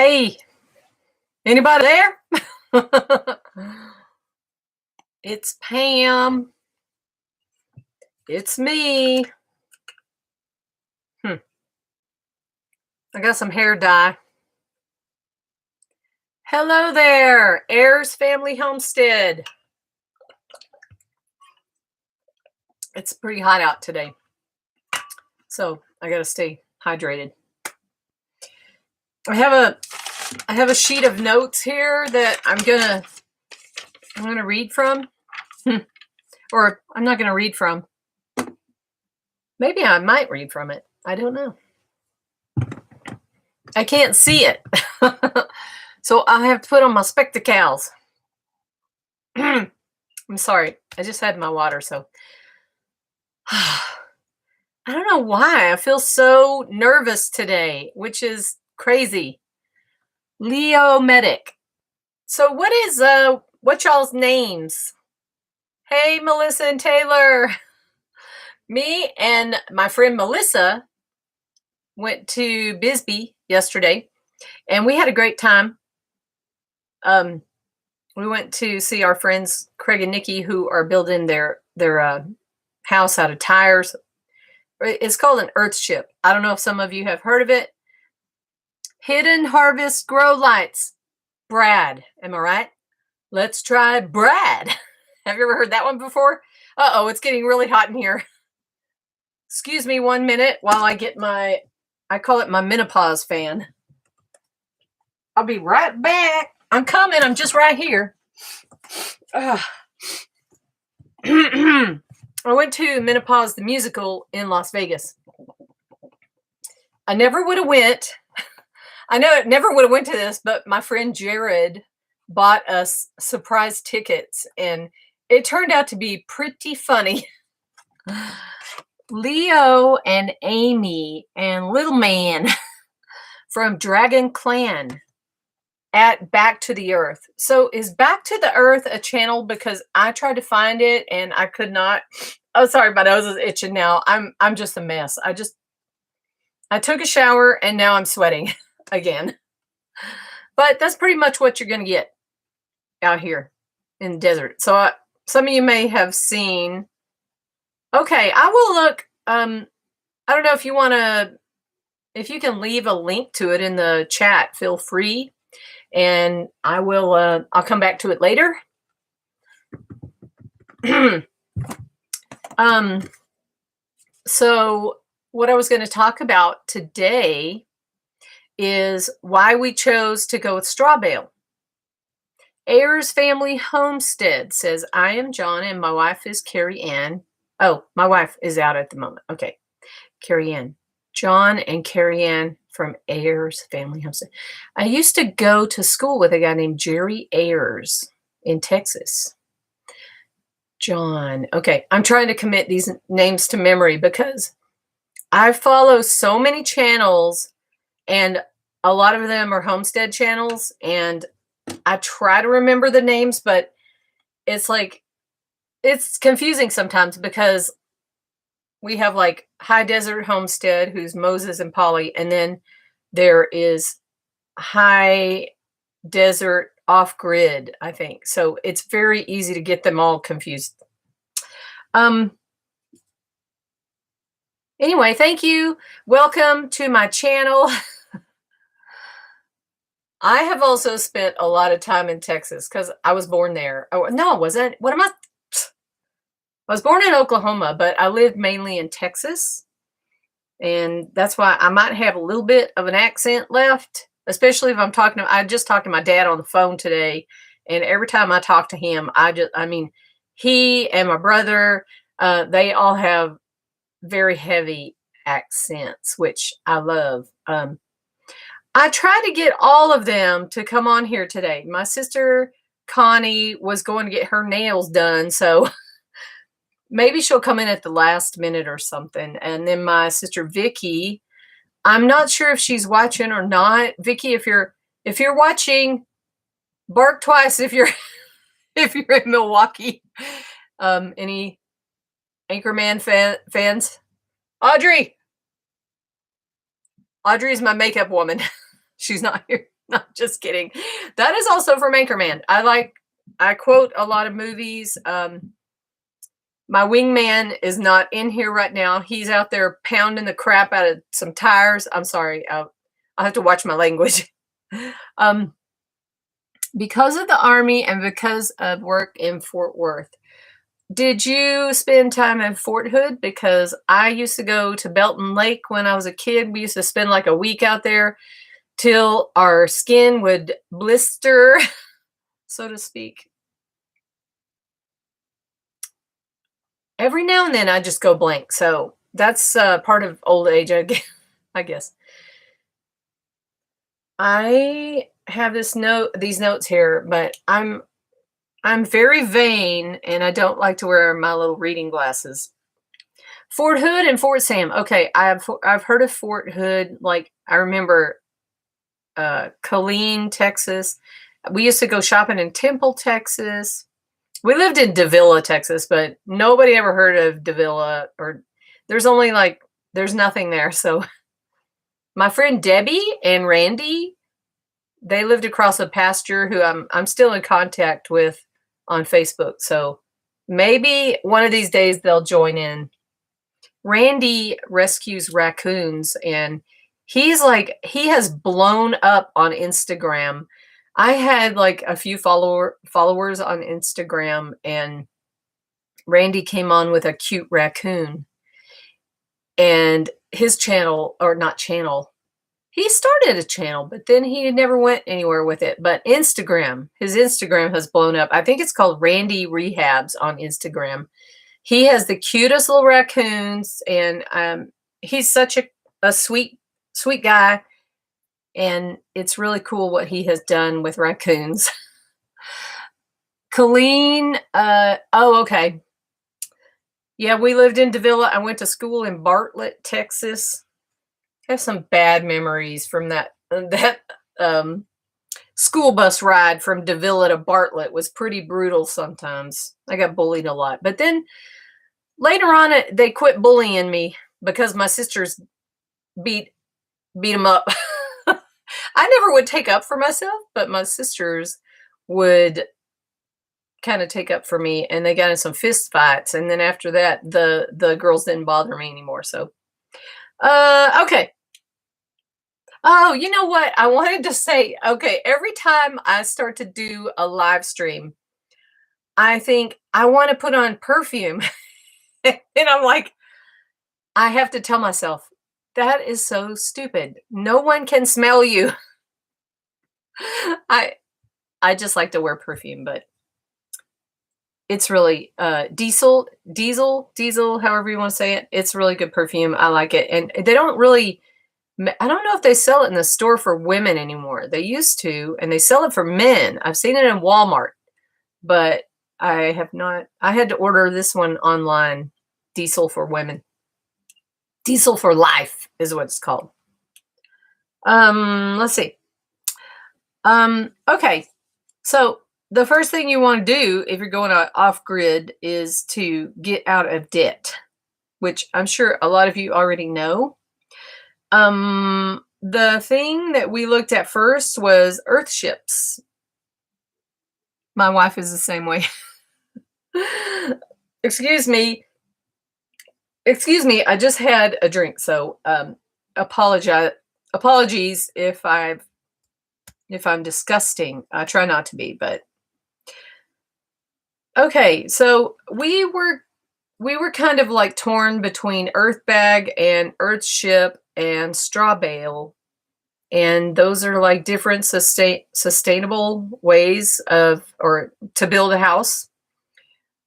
Hey, anybody there? It's Pam. It's me. I got some hair dye. Hello there, Ayers Family Homestead. It's pretty hot out today, so I gotta stay hydrated. I have a sheet of notes here that I'm gonna read from, or I'm not gonna read from. Maybe I might read from it. I don't know. I can't see it, so I have to put on my spectacles. I'm sorry. I just had my water, so I don't know why I feel so nervous today, which is crazy. Leo Medic. So what y'all's names? Hey, Melissa and Taylor. Me and my friend Melissa went to Bisbee yesterday, and we had a great time. We went to see our friends Craig and Nikki, who are building their house out of tires. It's called an Earthship. I don't know if some of you have heard of it. Hidden Harvest Grow Lights. Brad, am I right? Let's try Brad. Have you ever heard that one before? Uh-oh, it's getting really hot in here. Excuse me 1 minute while I get I call it my menopause fan. I'll be right back. I'm coming. I'm just right here. I went to Menopause the Musical in Las Vegas. I never would have went. I know it never would have went to this, but my friend Jared bought us surprise tickets, and it turned out to be pretty funny. Leo and Amy and Little Man from Dragon Clan at Back to the Earth. So is Back to the Earth a channel? Because I tried to find it and I could not. Oh, sorry, my nose is itching now. I'm just a mess. I took a shower and now I'm sweating again. But that's pretty much what you're going to get out here in the desert. So some of you may have seen. Okay, I will look. I don't know if you want to, if you can leave a link to it in the chat, feel free. And I will, I'll come back to it later. So what I was going to talk about today is why we chose to go with straw bale. Ayers Family Homestead says, I am John and my wife is Carrie Ann. Oh, my wife is out at the moment. Okay. Carrie Ann. John and Carrie Ann from Ayers Family Homestead. I used to go to school with a guy named Jerry Ayers in Texas. John. Okay. I'm trying to commit these names to memory because I follow so many channels and a lot of them are homestead channels, and I try to remember the names, but it's like, it's confusing sometimes because we have like High Desert Homestead, who's Moses and Polly, and then there is High Desert Off Grid, I think. So it's very easy to get them all confused. Anyway, thank you. Welcome to my channel. I have also spent a lot of time in Texas because I was born there. Oh, no, I wasn't. What am I? I was born in Oklahoma, but I lived mainly in Texas. And that's why I might have a little bit of an accent left, especially if I'm talking to, I just talked to my dad on the phone today. And every time I talk to him, he and my brother, they all have very heavy accents, which I love. I tried to get all of them to come on here today. My sister Connie was going to get her nails done, so maybe she'll come in at the last minute or something. And then my sister Vicky, I'm not sure if she's watching or not. Vicky, if you're watching, bark twice if you're in Milwaukee. Any Anchorman fans? Audrey's my makeup woman. She's not here. No, just kidding. That is also from Anchorman. I quote a lot of movies. My wingman is not in here right now. He's out there pounding the crap out of some tires. I'm sorry. I'll have to watch my language. um, because of the Army and because of work in Fort Worth, did you spend time in Fort Hood? Because I used to go to Belton Lake when I was a kid. We used to spend like a week out there till our skin would blister, so to speak. Every now and then I just go blank. So that's part of old age, I guess. I have these notes here, but I'm very vain and I don't like to wear my little reading glasses. Fort Hood and Fort Sam. Okay, I've heard of Fort Hood. Like I remember Killeen, Texas. We used to go shopping in Temple, Texas. We lived in Davila, Texas, but nobody ever heard of Davila, or there's nothing there. So my friend Debbie and Randy, they lived across a pasture who I'm still in contact with on Facebook. So maybe one of these days they'll join in. Randy rescues raccoons and he has blown up on Instagram. I had like a few followers on Instagram and Randy came on with a cute raccoon and his channel, or not channel, he started a channel, but then he never went anywhere with it. But his Instagram has blown up. I think it's called Randy Rehabs on Instagram. He has the cutest little raccoons and he's such a sweet guy. And it's really cool what he has done with raccoons. Colleen, okay. Yeah, we lived in Davila. I went to school in Bartlett, Texas. I have some bad memories from that school bus ride from Davila to Bartlett was pretty brutal sometimes. I got bullied a lot. But then later on, they quit bullying me because my sisters beat them up. I never would take up for myself, but my sisters would kind of take up for me, and they got in some fist fights. And then after that, the girls didn't bother me anymore. So, okay. Oh, you know what? I wanted to say, okay, every time I start to do a live stream, I think I want to put on perfume. And I'm like, I have to tell myself, that is so stupid. No one can smell you. I just like to wear perfume, but it's really diesel, however you want to say it. It's really good perfume. I like it. And they don't really, I don't know if they sell it in the store for women anymore. They used to, and they sell it for men. I've seen it in Walmart, but I have not. I had to order this one online, Diesel for Women. Diesel for Life is what it's called. Let's see. Okay. So the first thing you want to do if you're going off grid is to get out of debt, which I'm sure a lot of you already know. The thing that we looked at first was earth ships. My wife is the same way. Excuse me. I just had a drink, so apologies if I'm disgusting. I try not to be, but okay. So we were kind of like torn between earth bag and earth ship and straw bale, and those are like different sustainable ways to build a house.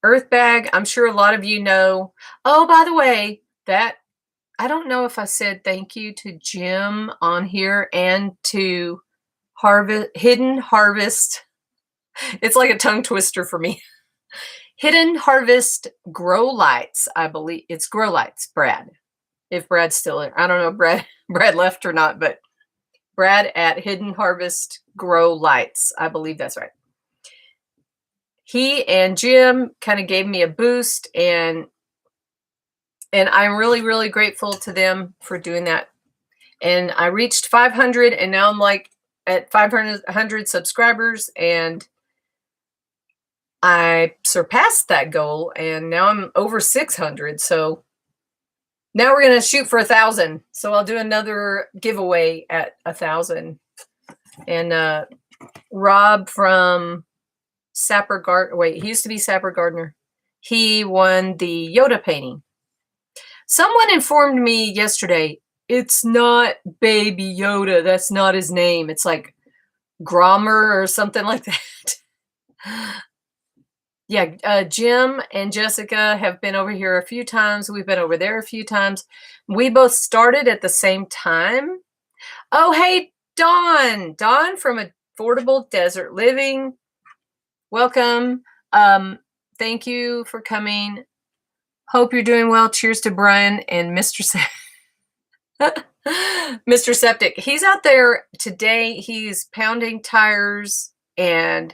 Earth bag, I'm sure a lot of you know. Oh, by the way, I don't know if I said thank you to Jim on here and to Hidden Harvest. It's like a tongue twister for me. Hidden Harvest Grow Lights. I believe it's Grow Lights, Brad. If Brad's still there. I don't know if Brad left or not, but Brad at Hidden Harvest Grow Lights. I believe that's right. He and Jim kind of gave me a boost, and I'm really, really grateful to them for doing that. And I reached 500, and now I'm like at 500 subscribers, and I surpassed that goal, and now I'm over 600. So now we're going to shoot for 1,000. So I'll do another giveaway at 1,000. And Rob from Sapper Gardner, wait, he used to be Sapper Gardner. He won the Yoda painting. Someone informed me yesterday, it's not Baby Yoda. That's not his name. It's like Grommer or something like that. Yeah, Jim and Jessica have been over here a few times. We've been over there a few times. We both started at the same time. Oh, hey, Dawn. Dawn from Affordable Desert Living. Welcome. Thank you for coming. Hope you're doing well. Cheers to Brian and Mr. Mr. Septic. He's out there today. He's pounding tires, and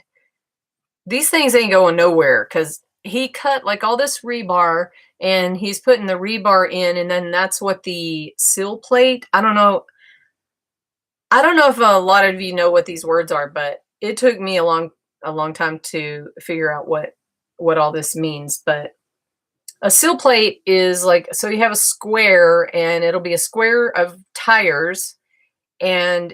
these things ain't going nowhere because he cut like all this rebar, and he's putting the rebar in, and then that's what the sill plate. I don't know if a lot of you know what these words are, but it took me a long time to figure out what all this means. But a sill plate is like, so you have a square, and it'll be a square of tires, and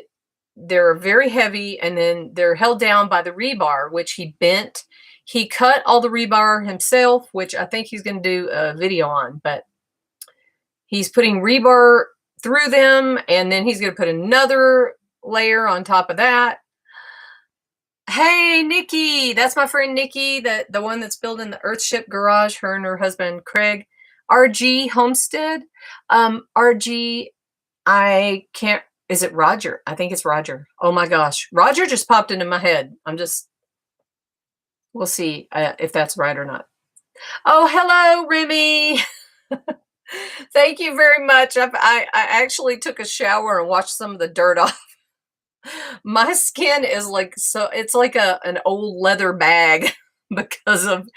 they're very heavy, and then they're held down by the rebar, which he bent. He cut all the rebar himself, which I think he's going to do a video on, but he's putting rebar through them, and then he's going to put another layer on top of that. Hey, Nikki, that's my friend Nikki, the one that's building the Earthship garage, her and her husband Craig. RG Homestead. RG, I can't, is it Roger? I think it's Roger. Oh my gosh, Roger just popped into my head. We'll see if that's right or not. Oh, hello, Remy. Thank you very much. I actually took a shower and washed some of the dirt off. My skin is like, so it's like an old leather bag because of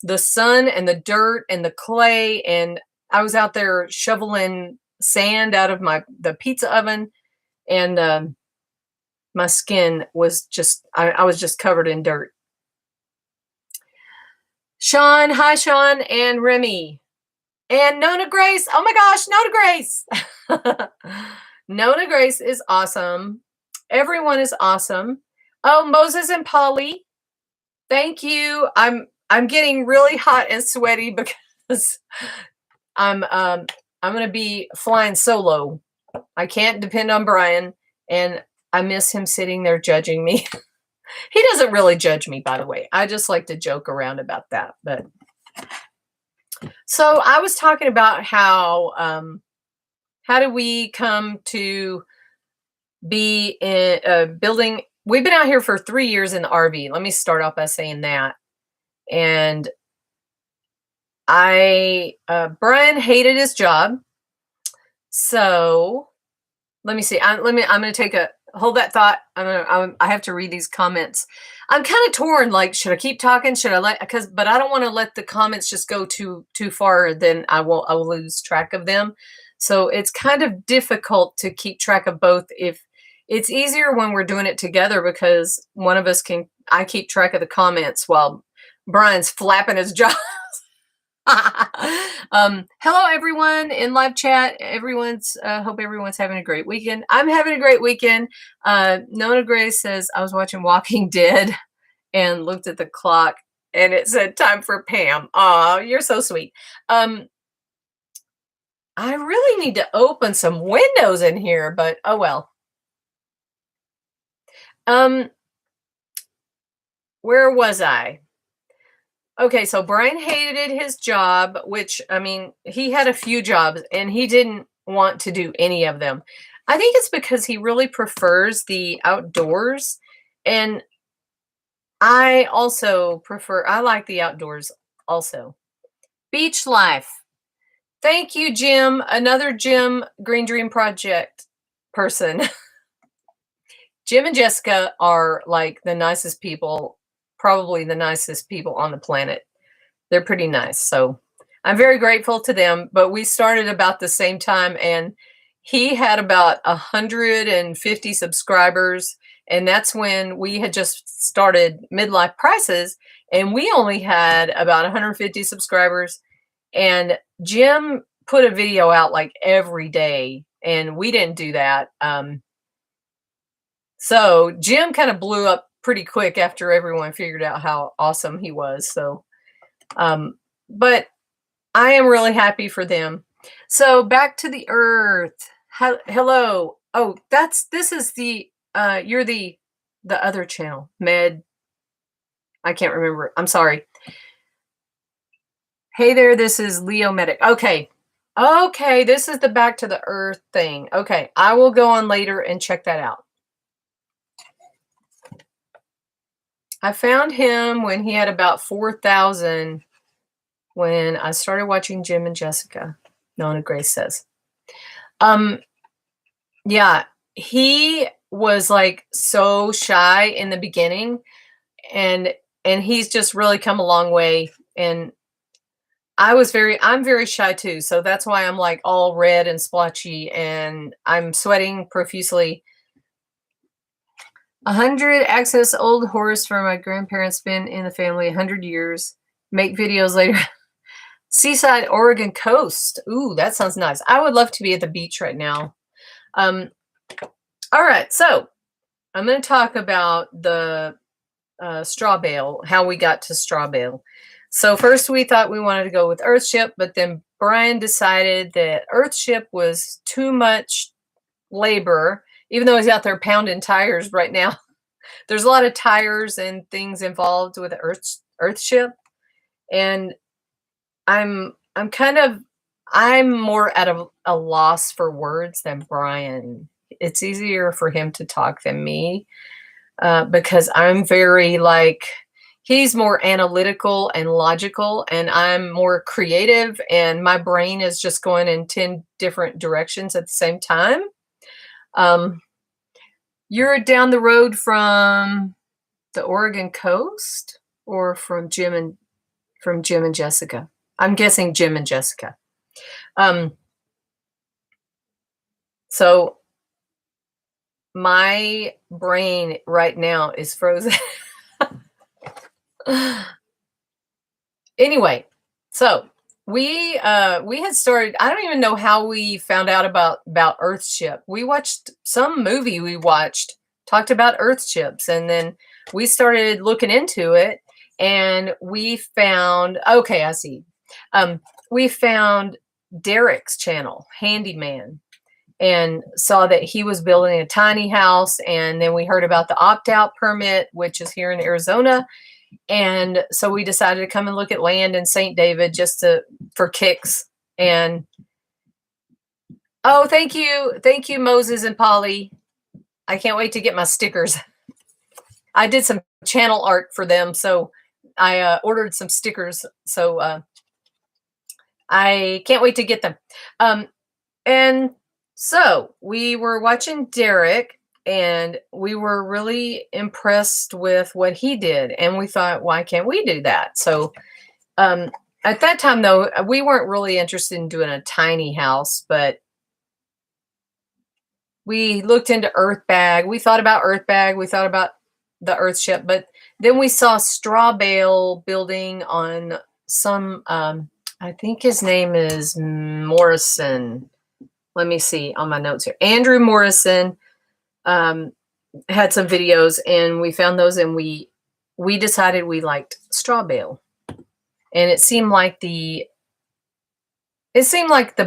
the sun and the dirt and the clay. And I was out there shoveling sand out of the pizza oven, and my skin was just, I was just covered in dirt. Sean, hi Sean, and Remy, and Nona Grace. Oh my gosh, Nona Grace. Nona Grace is awesome. Everyone is awesome. Oh, Moses and Polly, thank you. I'm getting really hot and sweaty because I'm going to be flying solo. I can't depend on Brian, and I miss him sitting there judging me. He doesn't really judge me, by the way. I just like to joke around about that. But so I was talking about how do we come to be in building. We've been out here for 3 years in the RV. Let me start off by saying that. And Brian hated his job. So let me see. I'm going to hold that thought. I have to read these comments. I'm kind of torn. Like, should I keep talking? Should I but I don't want to let the comments just go too far. Then I will lose track of them. So it's kind of difficult to keep track of both. If it's easier when we're doing it together, because one of us I keep track of the comments while Brian's flapping his jaws. Hello everyone in live chat. Hope everyone's having a great weekend. I'm having a great weekend. Nona Grace says, I was watching Walking Dead and looked at the clock and it said time for Pam. Oh, you're so sweet. I really need to open some windows in here, but oh well. Where was I? Okay, so Brian hated his job, which, I mean, he had a few jobs and he didn't want to do any of them. I think it's because he really prefers the outdoors. And I like the outdoors also. Beach life. Thank you, Jim. Another Jim Green Dream Project person. Jim and Jessica are like the nicest people, probably the nicest people on the planet. They're pretty nice. So I'm very grateful to them. But we started about the same time, and he had about 150 subscribers, And that's when we had just started Midlife Prices, and we only had about 150 subscribers. And Jim put a video out like every day, and we didn't do that. So Jim kind of blew up pretty quick after everyone figured out how awesome he was. So, but I am really happy for them. So back to the earth. Hello. Oh, this is the you're the other channel, Med. I can't remember. I'm sorry. Hey there, this is Leo Medic. Okay. Okay, this is the back to the earth thing. Okay, I will go on later and check that out. I found him when he had about 4,000 when I started watching Jim and Jessica, Nona Grace says. Yeah, he was like so shy in the beginning, and he's just really come a long way. And I'm very shy too, so that's why I'm like all red and splotchy and I'm sweating profusely. 100 access old horse for my grandparents, been in the family 100 years. Make videos later. Seaside, Oregon coast. Ooh, that sounds nice. I would love to be at the beach right now. All right, so I'm going to talk about the straw bale, how we got to straw bale. So first we thought we wanted to go with Earthship, but then Brian decided that Earthship was too much labor, even though he's out there pounding tires right now. There's a lot of tires and things involved with Earthship, and I'm more at a loss for words than Brian. It's easier for him to talk than me because I'm very like, he's more analytical and logical, and I'm more creative, and my brain is just going in 10 different directions at the same time. You're down the road from the Oregon coast, or from Jim and Jessica? I'm guessing Jim and Jessica. So my brain right now is frozen. Anyway, so we had started, I don't even know how we found out about Earthship. We watched some movie talked about Earthships, and then we started looking into it, and we found, okay, I see. We found Derek's channel, Handyman, and saw that he was building a tiny house, and then we heard about the opt-out permit, which is here in Arizona. And so we decided to come and look at land in St. David just for kicks. And oh, thank you, Moses and Polly. I can't wait to get my stickers. I did some channel art for them, so I ordered some stickers. So I can't wait to get them. And so we were watching Derek, and we were really impressed with what he did. And we thought, why can't we do that? So at that time, though, we weren't really interested in doing a tiny house, but we looked into Earthbag. We thought about Earthbag. We thought about the Earthship. But then we saw straw bale building on some, I think his name is Morrison. Let me see on my notes here. Andrew Morrison. Had some videos, and we found those, and we decided we liked straw bale, and it seemed like the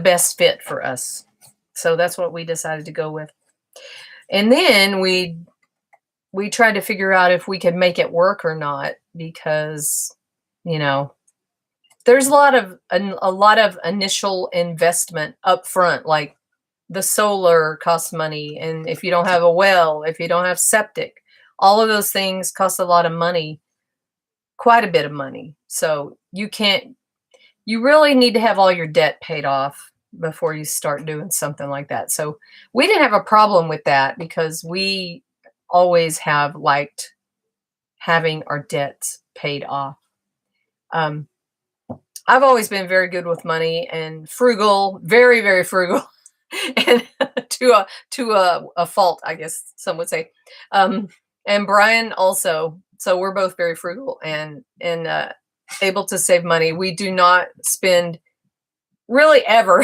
best fit for us. So that's what we decided to go with. And then we tried to figure out if we could make it work or not, because, you know, there's a lot of initial investment up front, like the solar costs money, and if you don't have a well, if you don't have septic, all of those things cost a lot of money, quite a bit of money. So you really need to have all your debt paid off before you start doing something like that. So we didn't have a problem with that, because we always have liked having our debts paid off. I've always been very good with money and frugal, very, very frugal. and to a fault, I guess some would say. Um, and Brian also. So we're both very frugal and able to save money. We do not spend really ever.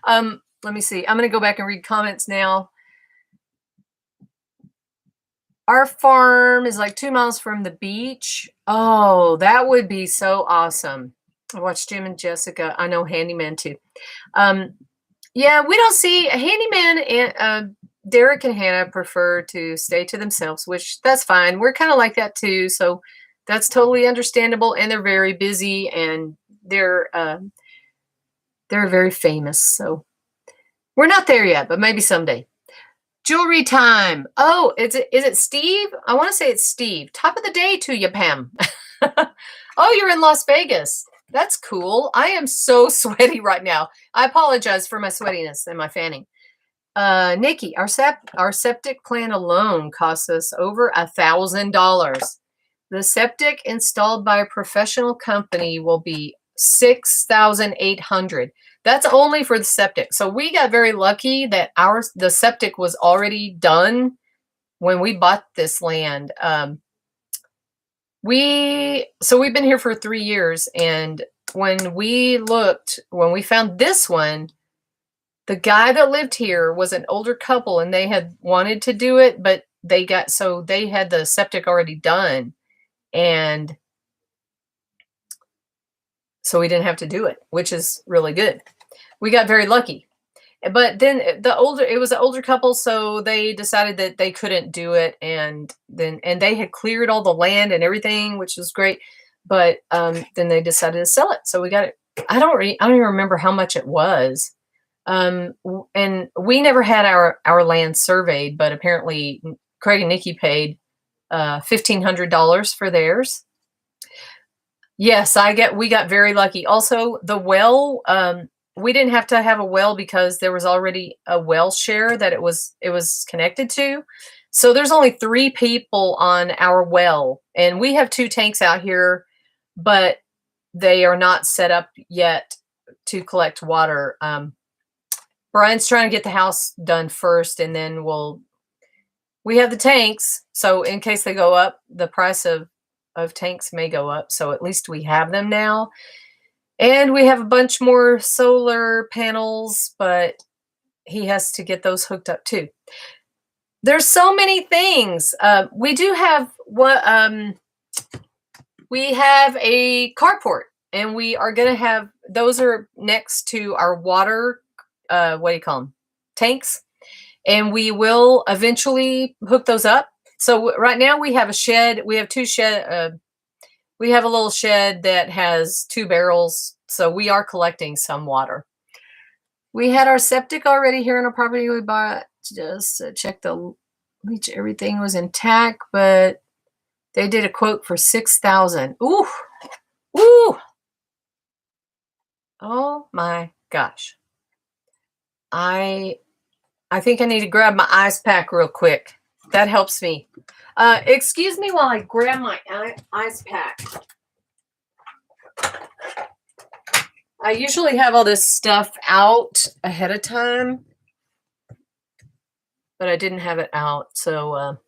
Let me see. I'm going to go back and read comments now. Our farm is like 2 miles from the beach. Oh, that would be so awesome. I watched Jim and Jessica. I know Handyman too. Yeah, we don't see Handyman and Derek and Hannah prefer to stay to themselves, which that's fine. We're kind of like that too, so that's totally understandable. And they're very busy, and they're very famous. So we're not there yet, but maybe someday. Jewelry time. Oh, is it Steve? I want to say it's Steve. Top of the day to you, Pam. Oh, you're in Las Vegas. That's cool. I am so sweaty right now. I apologize for my sweatiness and my fanning. Nikki, our septic plan alone costs us over $1,000. The septic installed by a professional company will be $6,800. That's only for the septic. So we got very lucky that the septic was already done when we bought this land. We've been here for 3 years, and when we found this one, the guy that lived here was an older couple, and they had wanted to do it, but they had the septic already done, and so we didn't have to do it, which is really good. We got very lucky. But then it was an older couple, so they decided that they couldn't do it, and they had cleared all the land and everything, which was great. But then they decided to sell it, so we got it. I don't even remember how much it was. And we never had our land surveyed, but apparently Craig and Nikki paid $1,500 for theirs. Yes, we got very lucky. Also, the well, we didn't have to have a well because there was already a well share that it was connected to. So there's only 3 people on our well, and we have 2 tanks out here, but they are not set up yet to collect water. Brian's trying to get the house done first, and then we have the tanks. So in case they go up, the price of tanks may go up. So at least we have them now. And we have a bunch more solar panels, but he has to get those hooked up too. There's so many things. We do have we have a carport, and we are going to have, those are next to our water, what do you call them? Tanks. And we will eventually hook those up. So right now we have a shed. We have 2 shed. We have a little shed that has 2 barrels. So we are collecting some water. We had our septic already here on our property. We bought just to check the leach. Everything was intact, but they did a quote for $6,000. Ooh, ooh. Oh my gosh. I think I need to grab my ice pack real quick. That helps me. Excuse me while I grab my ice pack. I usually have all this stuff out ahead of time, but I didn't have it out. So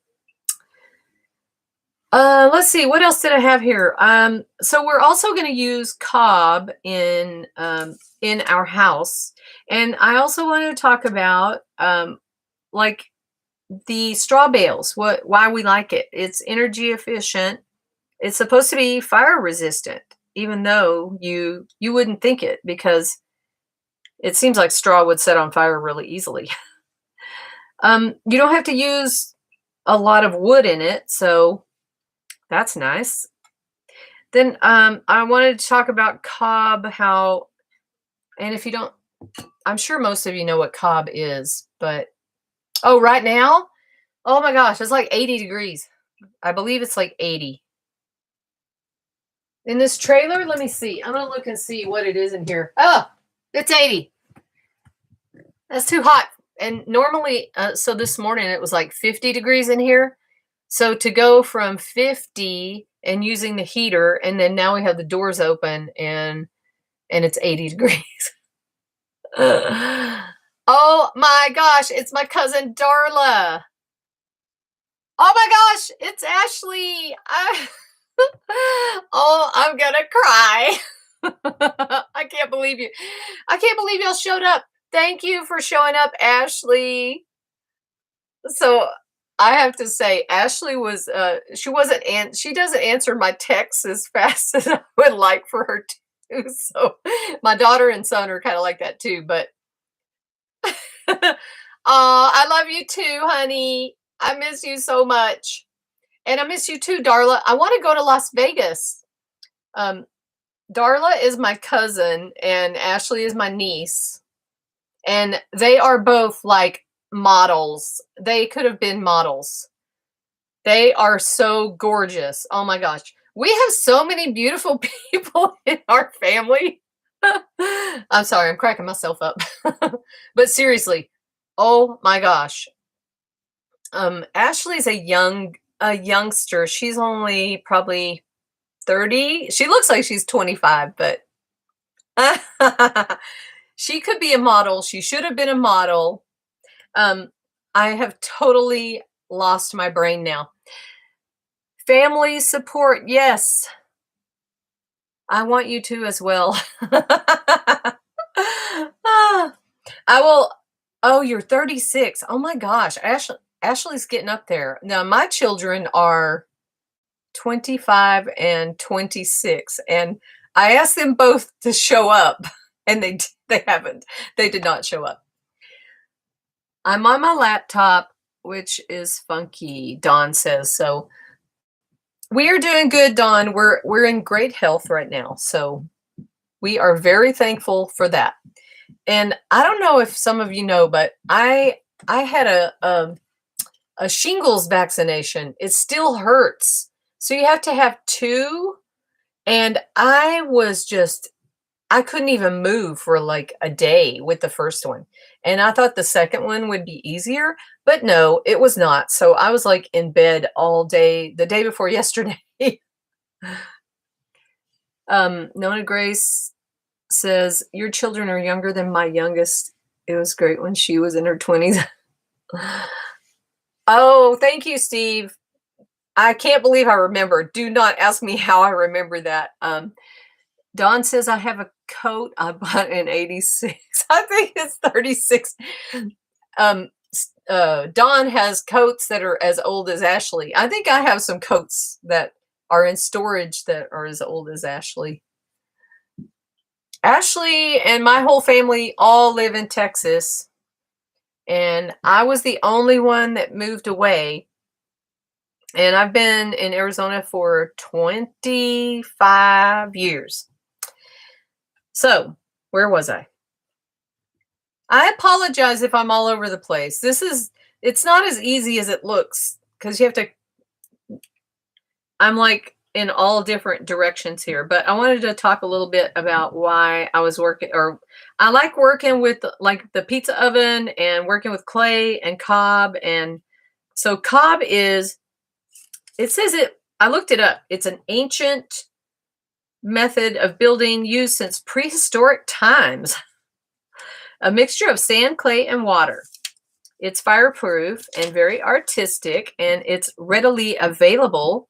let's see, what else did I have here? So we're also going to use cob in our house, and I also wanted to talk about like the straw bales. Why we like it? It's energy efficient. It's supposed to be fire resistant, even though you wouldn't think it, because it seems like straw would set on fire really easily. You don't have to use a lot of wood in it, so that's nice. Then I wanted to talk about cob, and if you don't, I'm sure most of you know what cob is, but right now, oh my gosh, it's like 80 degrees. I believe it's like 80. In this trailer, let me see. I'm going to look and see what it is in here. Oh, it's 80. That's too hot. And normally, so this morning it was like 50 degrees in here. So to go from 50 and using the heater, and then now we have the doors open and it's 80 degrees. Oh my gosh, it's my cousin Darla. Oh my gosh, it's Ashley. Oh, I'm gonna cry. I can't believe you. I can't believe y'all showed up. Thank you for showing up, Ashley. So I have to say, Ashley was she doesn't answer my texts as fast as I would like for her to. So my daughter and son are kind of like that too, but I love you too, honey. I miss you so much. And I miss you too, Darla. I want to go to Las Vegas. Darla is my cousin and Ashley is my niece. And they are both like models. They could have been models. They are so gorgeous. Oh my gosh. We have so many beautiful people in our family. I'm sorry, I'm cracking myself up. But seriously, oh my gosh. Ashley's a youngster. She's only probably 30. She looks like she's 25, but she could be a model. She should have been a model. I have totally lost my brain now. Family support, yes. I want you to as well. I will. Oh, you're 36. Oh my gosh, Ashley's getting up there. Now my children are 25 and 26, and I asked them both to show up, and they haven't. They did not show up. I'm on my laptop, which is funky, Dawn says. So we are doing good, Dawn. We're in great health right now. So we are very thankful for that. And I don't know if some of you know, but I had a shingles vaccination. It still hurts. So you have to have 2. And I couldn't even move for like a day with the first one. And I thought the second one would be easier, but no, it was not. So I was like in bed all day, the day before yesterday. Nona Grace says, your children are younger than my youngest. It was great when she was in her 20s. Oh, thank you, Steve. I can't believe I remember. Do not ask me how I remember that. Dawn says, I have a coat I bought in 86. I think it's 36. Dawn has coats that are as old as Ashley. I think I have some coats that are in storage that are as old as Ashley. Ashley and my whole family all live in Texas. And I was the only one that moved away. And I've been in Arizona for 25 years. So, where was I? I apologize if I'm all over the place. It's not as easy as it looks because you have to, I'm like in all different directions here, but I wanted to talk a little bit about why I was working, or I like working with like the pizza oven and working with clay and cob. And so cob is, I looked it up. It's an ancient method of building used since prehistoric times. A mixture of sand, clay, and water. It's fireproof and very artistic, and it's readily available.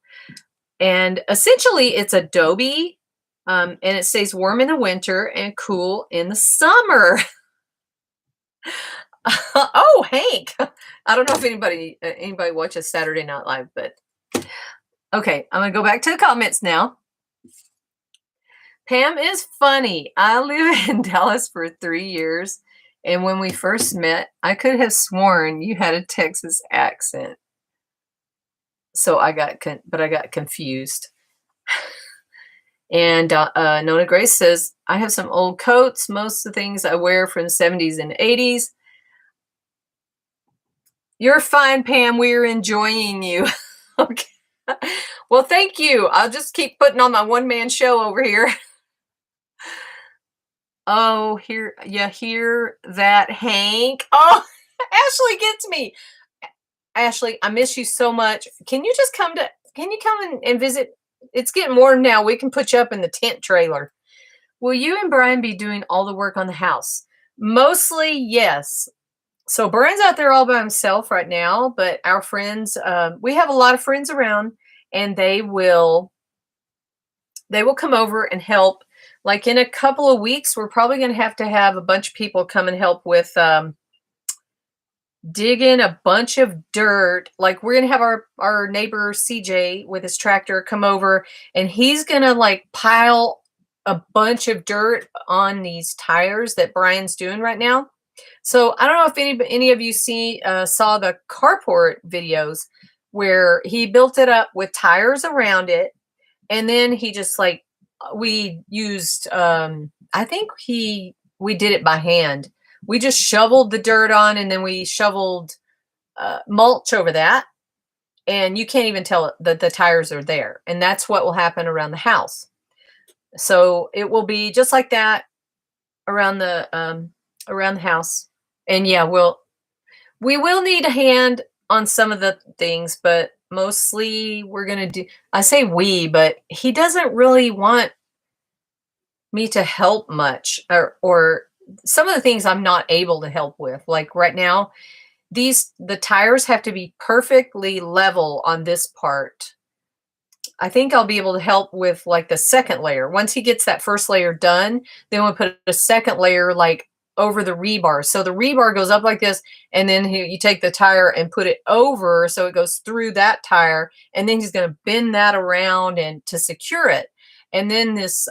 And essentially, it's adobe, and it stays warm in the winter and cool in the summer. Oh, Hank! I don't know if anybody watches Saturday Night Live, but okay, I'm gonna go back to the comments now. Pam is funny. I lived in Dallas for 3 years, and when we first met, I could have sworn you had a Texas accent. So I got confused. And Nona Grace says, I have some old coats. Most of the things I wear from the 70s and 80s. You're fine, Pam. We're enjoying you. Okay. Well, thank you. I'll just keep putting on my one-man show over here. Oh, you hear that, Hank? Oh, Ashley gets me. Ashley, I miss you so much. Can you come and visit? It's getting warm now. We can put you up in the tent trailer. Will you and Brian be doing all the work on the house? Mostly, yes. So Brian's out there all by himself right now, but our friends, we have a lot of friends around, and they will come over and help. Like in a couple of weeks, we're probably going to have a bunch of people come and help with digging a bunch of dirt. Like we're going to have our neighbor CJ with his tractor come over, and he's going to like pile a bunch of dirt on these tires that Brian's doing right now. So I don't know if any of you saw the carport videos where he built it up with tires around it, and then he just like we used I think we did it by hand. We just shoveled the dirt on, and then we shoveled mulch over that, and you can't even tell that the tires are there. And that's what will happen around the house. So it will be just like that around the house. And yeah, we will need a hand on some of the things, but mostly we're gonna do. I say we, but he doesn't really want me to help much, or some of the things I'm not able to help with. Like right now, the tires have to be perfectly level on this part. I think I'll be able to help with like the second layer. Once he gets that first layer done, then we'll put a second layer like over the rebar. So the rebar goes up like this, and then you take the tire and put it over so it goes through that tire, and then he's going to bend that around and to secure it. And then this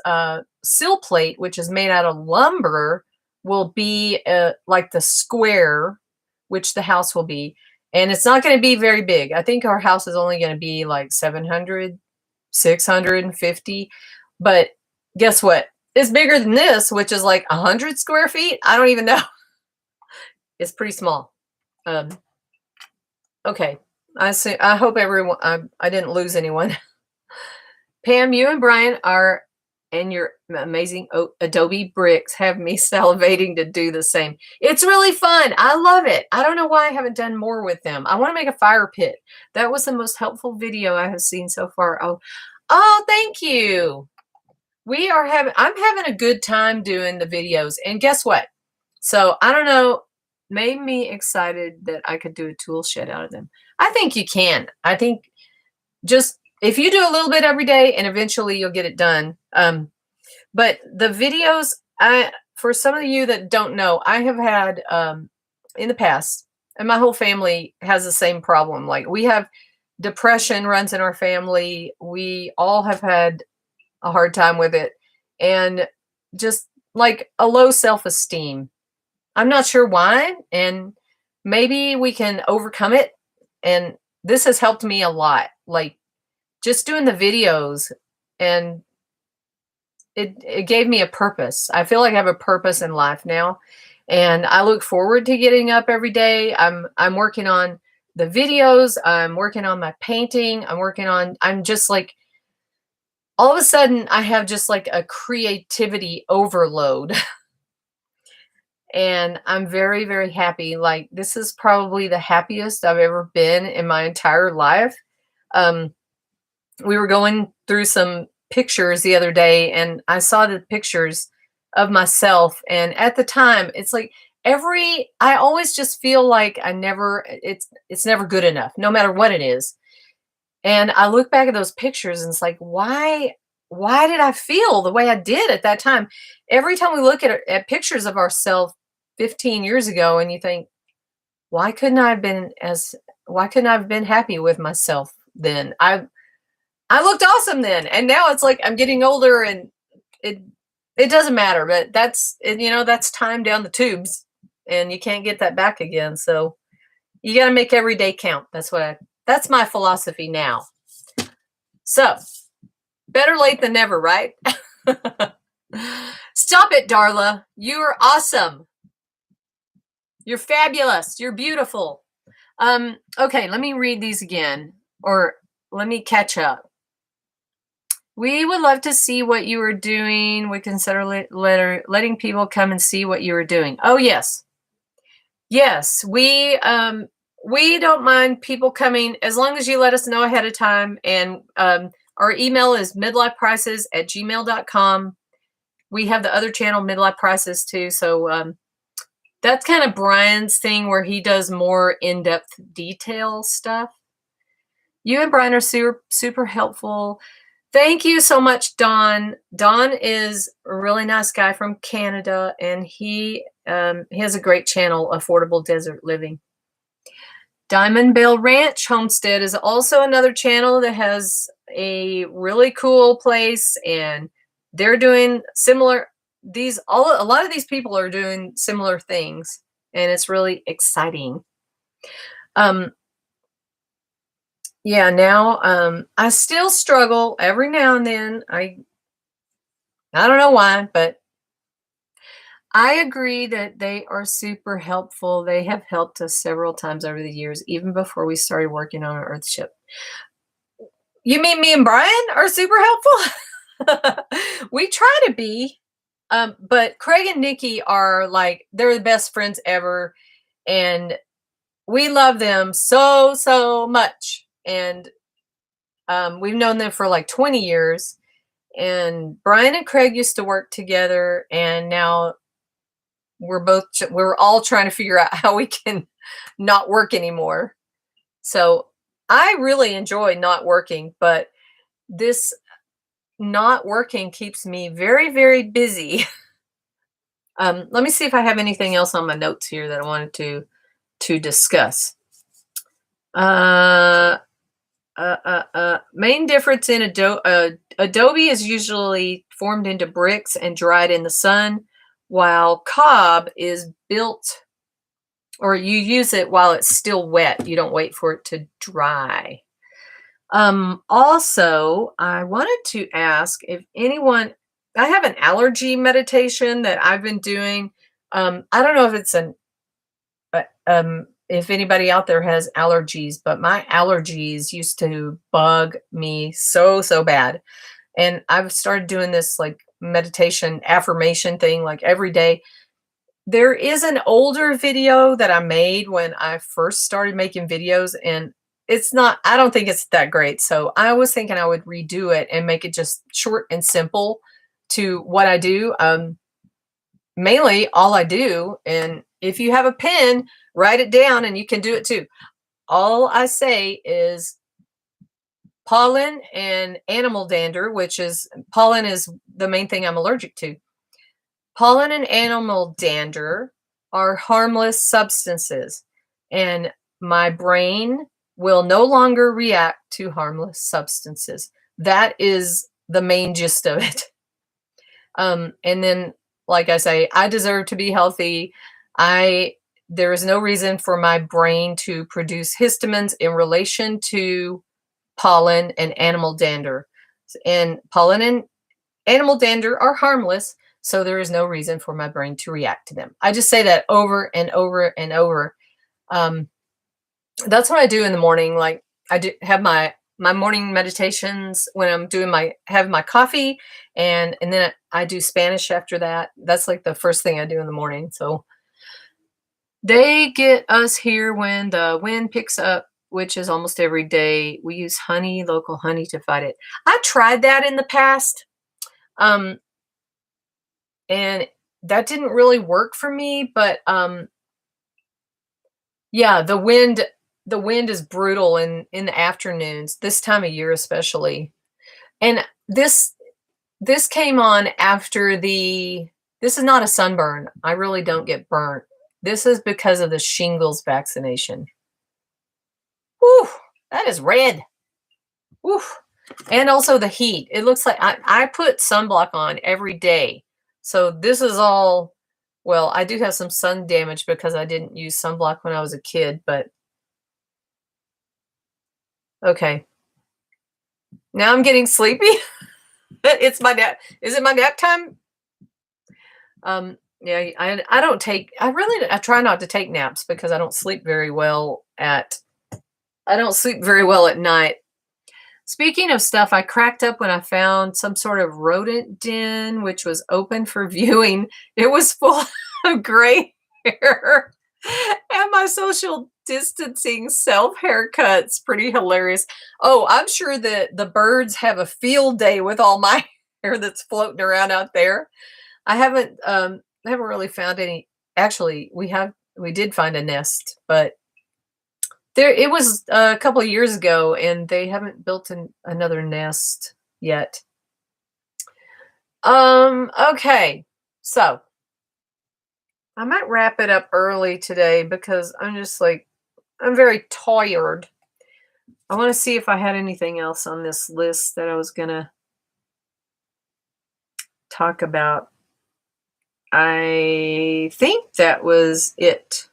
sill plate, which is made out of lumber, will be like the square, which the house will be. And it's not going to be very big. I think our house is only going to be like 700, 650. But guess what? It's bigger than this, which is like 100 square feet. I don't even know. It's pretty small. Okay. I hope everyone, I didn't lose anyone. Pam, you and Brian and your amazing Adobe bricks have me salivating to do the same. It's really fun. I love it. I don't know why I haven't done more with them. I want to make a fire pit. That was the most helpful video I have seen so far. Oh, thank you. I'm having a good time doing the videos. And guess what? So I don't know, made me excited that I could do a tool shed out of them. I think you can. I think just if you do a little bit every day, and eventually you'll get it done. But the videos, for some of you that don't know, I have had in the past, and my whole family has the same problem. Like we have depression runs in our family. We all have had a hard time with it, and just like a low self-esteem. I'm not sure why, and maybe we can overcome it. And this has helped me a lot. Like just doing the videos, and it gave me a purpose. I feel like I have a purpose in life now, and I look forward to getting up every day. I'm working on the videos. I'm working on my painting. I'm just like, all of a sudden I have just like a creativity overload. And I'm very, very happy. Like this is probably the happiest I've ever been in my entire life. We were going through some pictures the other day, and I saw the pictures of myself. And at the time, it's like I always just feel like it's never good enough, no matter what it is. And I look back at those pictures, and it's like, why did I feel the way I did at that time? Every time we look at pictures of ourselves 15 years ago, and you think, why couldn't I have been happy with myself then? I looked awesome then, and now it's like I'm getting older, and it doesn't matter. But that's time down the tubes, and you can't get that back again. So you got to make every day count. That's my philosophy now. So better late than never, right? Stop it, Darla. You are awesome. You're fabulous. You're beautiful. Okay, let me read these again, or let me catch up. We would love to see what you are doing. We consider letting people come and see what you are doing. Oh, yes. Yes, we don't mind people coming as long as you let us know ahead of time. And our email is midlifeprices@gmail.com. We have the other channel, Midlife Prices, too. So That's kind of Brian's thing where he does more in-depth detail stuff. You and Brian are super helpful. Thank you so much, Don. Don is a really nice guy from Canada, and he has a great channel, Affordable Desert Living. Diamond Bell Ranch Homestead is also another channel that has a really cool place, and they're doing similar. A lot of these people are doing similar things, and it's really exciting. Yeah, now I still struggle every now and then. I don't know why, but I agree that they are super helpful. They have helped us several times over the years, even before we started working on our Earthship. You mean me and Brian are super helpful? We try to be, but Craig and Nikki are like, they're the best friends ever, and we love them so much. And we've known them for like 20 years. And Brian and Craig used to work together, and now we're all trying to figure out how we can not work anymore. So I really enjoy not working, but this not working keeps me very busy. Let me see if I have anything else on my notes here that I wanted to discuss. Main difference in adobe is usually formed into bricks and dried in the sun, while cob is built, or you use it while it's still wet. You don't wait for it to dry. Also, I wanted to ask if anyone, I have an allergy meditation that I've been doing. I don't know if it's if anybody out there has allergies, but my allergies used to bug me so bad. And I've started doing this like meditation affirmation thing like every day. There is an older video that I made when I first started making videos, and I don't think it's that great. So I was thinking I would redo it and make it just short and simple to what I do. Mainly all I do, and if you have a pen, write it down and you can do it too. All I say is pollen and animal dander, which is pollen is the main thing I'm allergic to. Pollen and animal dander are harmless substances, and my brain will no longer react to harmless substances. That is the main gist of it. And then, like I say, I deserve to be healthy. There is no reason for my brain to produce histamines in relation to pollen and animal dander. And pollen and animal dander are harmless, so there is no reason for my brain to react to them. I just say that over and over and over. That's what I do in the morning. Like I do have my morning meditations when I'm have my coffee, and then I do Spanish after that. That's like the first thing I do in the morning. So they get us here when the wind picks up, which is almost every day. We use local honey to fight it. I tried that in the past, and that didn't really work for me. But yeah, the wind is brutal in the afternoons, this time of year especially. And this came on after this is not a sunburn. I really don't get burnt. This is because of the shingles vaccination. Whew, that is red. Whew. And also the heat. It looks like I put sunblock on every day. So this is all, well, I do have some sun damage because I didn't use sunblock when I was a kid, but okay. Now I'm getting sleepy. It's my nap. Is it my nap time? Yeah, I try not to take naps because I don't sleep very well at night. Speaking of stuff, I cracked up when I found some sort of rodent den, which was open for viewing. It was full of gray hair and my social distancing self haircuts. Pretty hilarious. Oh, I'm sure that the birds have a field day with all my hair that's floating around out there. I haven't really found any actually, we did find a nest, but it was a couple of years ago, and they haven't built another nest yet. Okay, so I might wrap it up early today because I'm very tired. I want to see if I had anything else on this list that I was gonna talk about. I think that was it.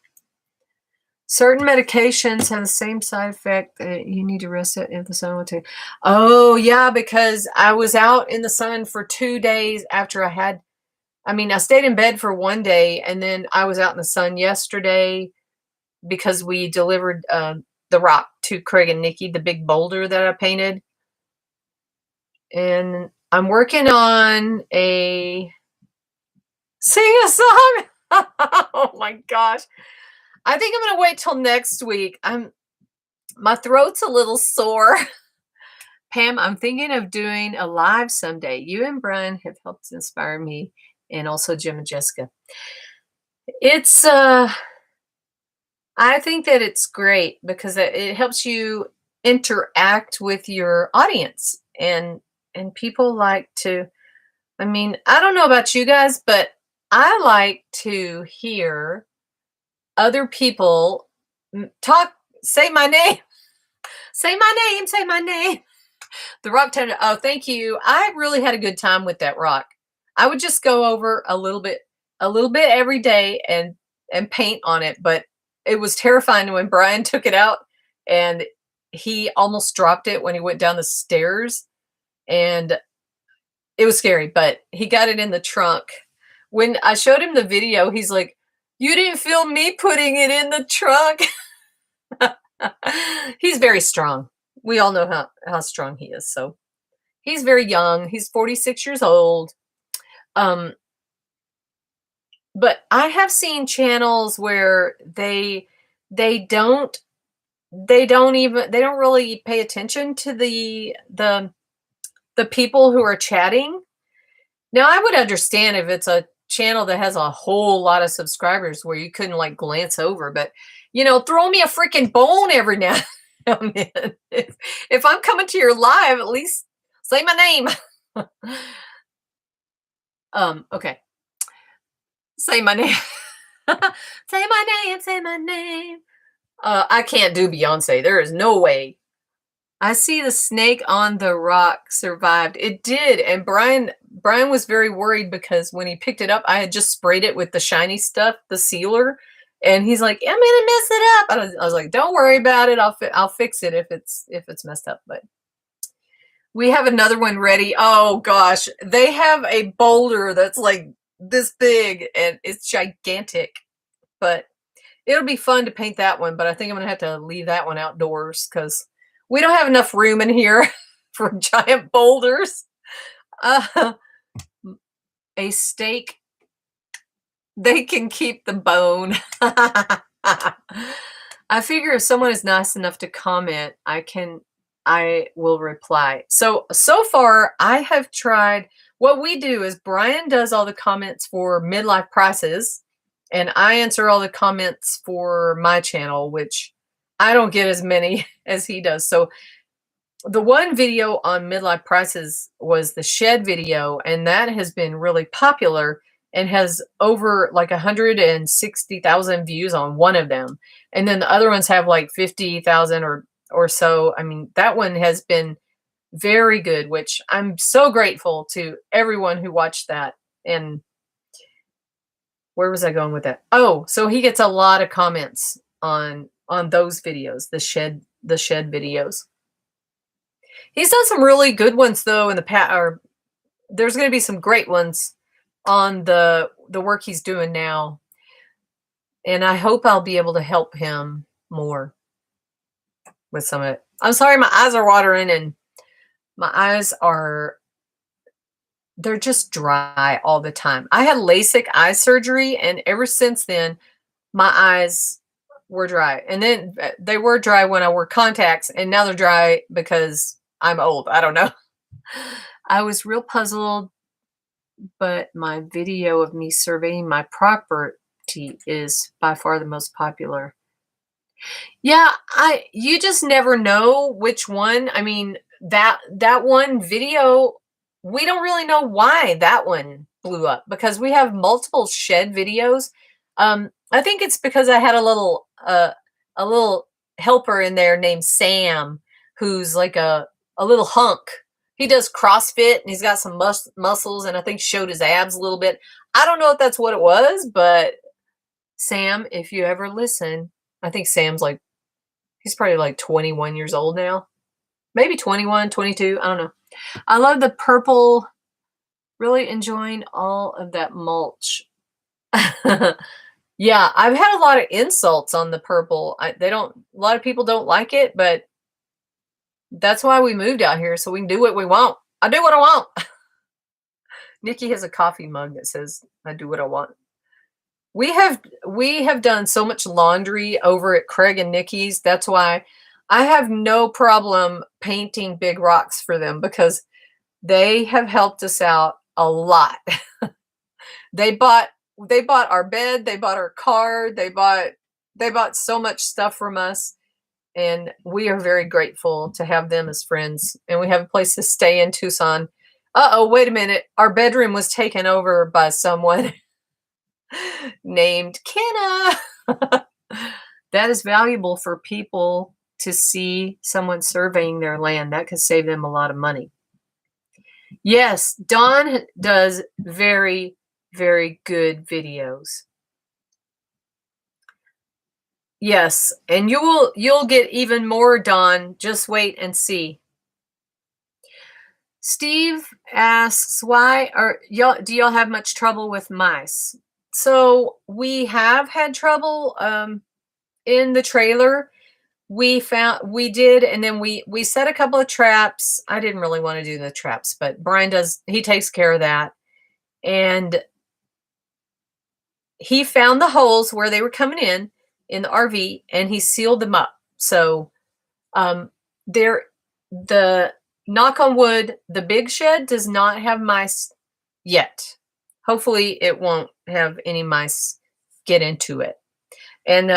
Certain medications have the same side effect that you need to rest it if the sun will take. Oh, yeah, because I was out in the sun for 2 days after I stayed in bed for 1 day, and then I was out in the sun yesterday because we delivered the rock to Craig and Nikki, the big boulder that I painted. And I'm working on sing a song. Oh my gosh. I think I'm going to wait till next week. My throat's a little sore. Pam, I'm thinking of doing a live someday. You and Brian have helped inspire me, and also Jim and Jessica. It's I think that it's great because it helps you interact with your audience, and people like to, I don't know about you guys, but I like to hear other people talk, say my name, say my name. The rock tender. Oh, thank you. I really had a good time with that rock. I would just go over a little bit every day and paint on it, but it was terrifying when Brian took it out and he almost dropped it when he went down the stairs, and it was scary, but he got it in the trunk. When I showed him the video, he's like, "You didn't film me putting it in the trunk." He's very strong. We all know how strong he is. So he's very young. He's 46 years old. But I have seen channels where they don't really pay attention to the people who are chatting. Now, I would understand if it's a channel that has a whole lot of subscribers where you couldn't like glance over, but throw me a freaking bone every now and then. If I'm coming to your live, at least say my name. Okay. Say my name. Say my name, say my name. I can't do Beyonce. There is no way. I see the snake on the rock survived. It did. And Brian was very worried because when he picked it up, I had just sprayed it with the shiny stuff, the sealer. And he's like, "I'm gonna mess it up." I was like, "Don't worry about it. I'll fix it if it's messed up." But we have another one ready. Oh gosh, they have a boulder that's like this big and it's gigantic. But it'll be fun to paint that one. But I think I'm gonna have to leave that one outdoors because we don't have enough room in here for giant boulders. A steak, they can keep the bone. I figure if someone is nice enough to comment, I will reply. So far, I have tried. What we do is Brian does all the comments for Midlife Prices, and I answer all the comments for my channel, which I don't get as many as he does. So the one video on Midlife Prices was the shed video, and that has been really popular and has over like 160,000 views on one of them. And then the other ones have like 50,000 or so. That one has been very good, which I'm so grateful to everyone who watched that. And where was I going with that? Oh, so he gets a lot of comments on those videos, the shed videos. He's done some really good ones though in the past, or there's going to be some great ones on the work he's doing now. And I hope I'll be able to help him more with some of it. I'm sorry, my eyes are watering and my eyes they're just dry all the time. I had LASIK eye surgery, and ever since then, my eyes were dry. And then they were dry when I wore contacts, and now they're dry because I'm old. I don't know. I was real puzzled, but my video of me surveying my property tea is by far the most popular. Yeah, you just never know which one. I mean, that one video, we don't really know why that one blew up because we have multiple shed videos. I think it's because I had a little helper in there named Sam, who's like a little hunk. He does CrossFit and he's got some muscles and I think showed his abs a little bit. I don't know if that's what it was, but Sam, if you ever listen, I think Sam's like, he's probably like 21 years old now. Maybe 21, 22. I don't know. I love the purple. Really enjoying all of that mulch. Yeah, I've had a lot of insults on the purple. A lot of people don't like it, but that's why we moved out here, so we can do what we want. I do what I want. Nikki has a coffee mug that says, I do what I want. We have done so much laundry over at Craig and Nikki's. That's why I have no problem painting big rocks for them because they have helped us out a lot. They bought our bed, they bought our car, they bought so much stuff from us, and we are very grateful to have them as friends. And we have a place to stay in Tucson. Uh-oh, wait a minute. Our bedroom was taken over by someone named Kenna. That is valuable for people to see someone surveying their land. That could save them a lot of money. Yes, Dawn does very, very good videos. Yes, and you'll get even more, Dawn. Just wait and see. Steve asks, do y'all have much trouble with mice? So we have had trouble in the trailer. We did, and then we set a couple of traps. I didn't really want to do the traps, but Brian he takes care of that. And he found the holes where they were coming in the RV, and he sealed them up. So the knock on wood, the big shed does not have mice yet. Hopefully it won't have any mice get into it. And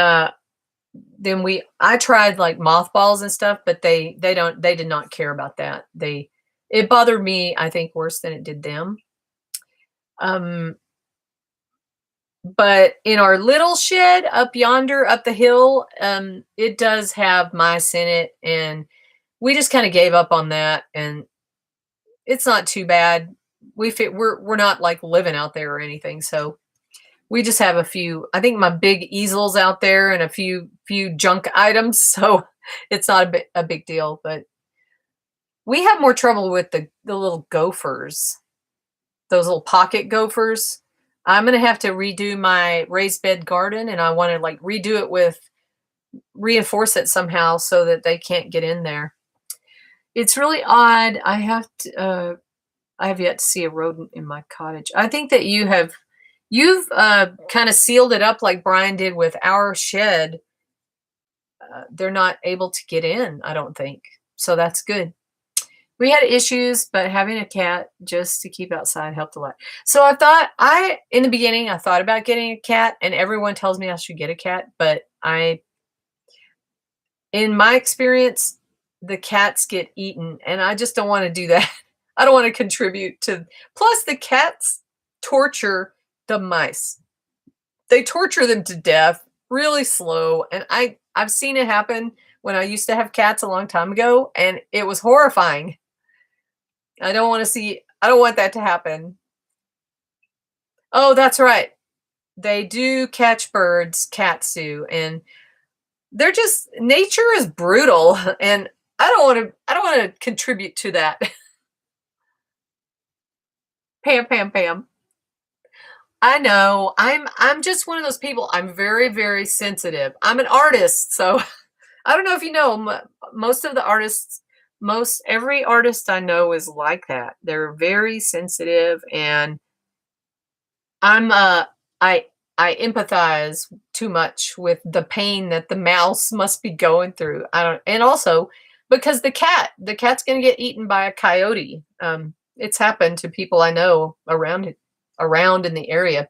then I tried like mothballs and stuff, but they did not care about that. It bothered me, I think, worse than it did them. But in our little shed up yonder, up the hill, it does have mice in it, and we just kind of gave up on that, and it's not too bad. We're not like living out there or anything, so we just have a few. I think my big easel's out there and a few junk items, so it's not a big deal. But we have more trouble with the little gophers, those little pocket gophers. I'm gonna have to redo my raised bed garden, and I want to like redo it reinforce it somehow so that they can't get in there. It's really odd. I have yet to see a rodent in my cottage. I think that you've kind of sealed it up like Brian did with our shed. They're not able to get in, I don't think. So that's good. We had issues, but having a cat just to keep outside helped a lot. So in the beginning, I thought about getting a cat, and everyone tells me I should get a cat, but in my experience, the cats get eaten, and I just don't want to do that. I don't want to contribute plus the cats torture the mice. They torture them to death really slow, and I've seen it happen when I used to have cats a long time ago, and it was horrifying. I don't want that to happen. Oh, that's right. They do catch birds, cats do, and nature is brutal, and I don't want to contribute to that. Pam. I know. I'm just one of those people. I'm very, very sensitive. I'm an artist, so I don't know if you know, every artist I know is like that. They're very sensitive, and I empathize too much with the pain that the mouse must be going through. And also because the cat's going to get eaten by a coyote. It's happened to people I know around in the area.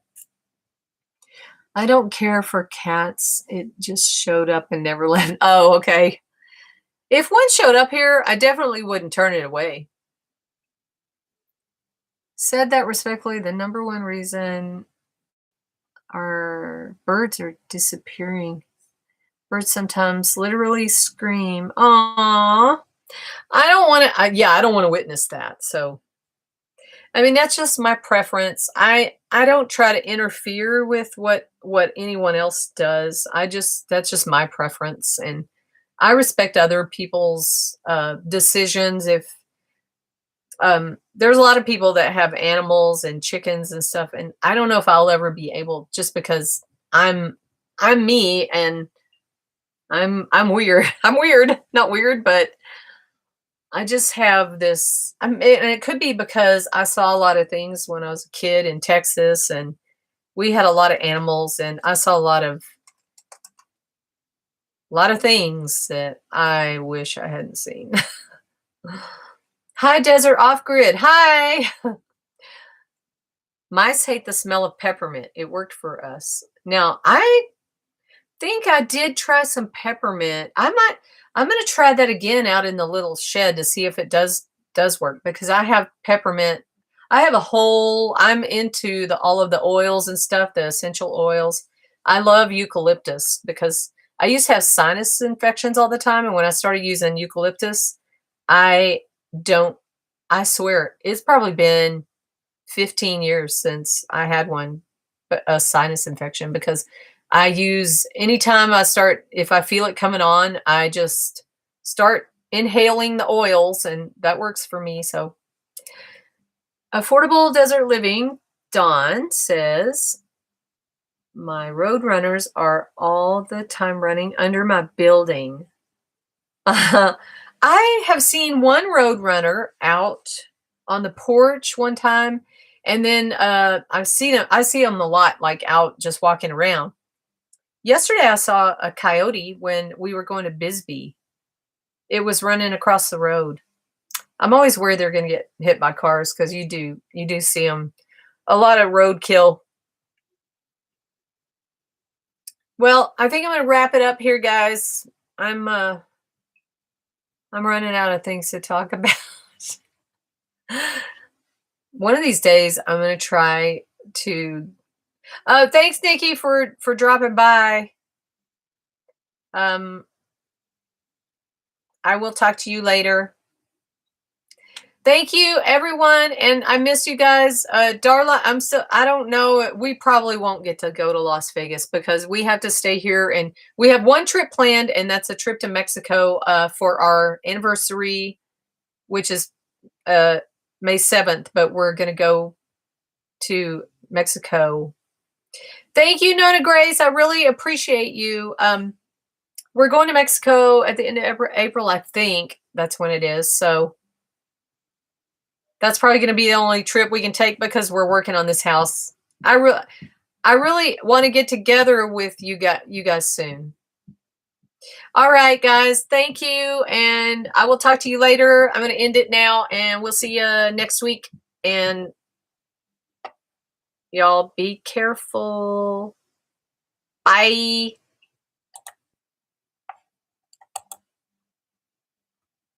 I don't care for cats. It just showed up and never left. Oh, okay. If one showed up here, I definitely wouldn't turn it away. Said that respectfully, the number one reason our birds are disappearing. Birds sometimes literally scream. Aww. I don't want to, yeah, I don't want to witness that. So, I mean, that's just my preference. I don't try to interfere with what anyone else does. That's just my preference, and I respect other people's decisions. If there's a lot of people that have animals and chickens and stuff, and I don't know if I'll ever be able, just because I'm me and I'm weird. I'm weird, not weird, but I just have this, and it could be because I saw a lot of things when I was a kid in Texas, and we had a lot of animals, and I saw a lot of things that I wish I hadn't seen. Hi, Desert Off Grid. Hi. Mice hate the smell of peppermint. It worked for us. Now, I think I did try some peppermint. I'm going to try that again out in the little shed to see if it does work, because I have peppermint. I have I'm into all of the oils and stuff, the essential oils. I love eucalyptus because I used to have sinus infections all the time, and when I started using eucalyptus, I don't I swear it's probably been 15 years since I had a sinus infection, because I use, anytime if I feel it coming on, I just start inhaling the oils, and that works for me. So, Affordable Desert Living, Dawn says, my road runners are all the time running under my building. I have seen one road runner out on the porch one time, and then I see them a lot, like out just walking around. Yesterday, I saw a coyote when we were going to Bisbee. It was running across the road. I'm always worried they're going to get hit by cars, because you do see them. A lot of roadkill. Well, I think I'm going to wrap it up here, guys. I'm running out of things to talk about. One of these days, I'm going to try to. Thanks, Nikki, for dropping by. I will talk to you later. Thank you, everyone, and I miss you guys. Darla, I don't know. We probably won't get to go to Las Vegas, because we have to stay here, and we have one trip planned, and that's a trip to Mexico for our anniversary, which is May 7th, but we're going to go to Mexico. Thank you, Nona Grace. I really appreciate you. We're going to Mexico at the end of April, I think. That's when it is. So that's probably going to be the only trip we can take, because we're working on this house. I really want to get together with you guys soon. All right, guys. Thank you, and I will talk to you later. I'm going to end it now, and we'll see you next week. And y'all be careful. Bye.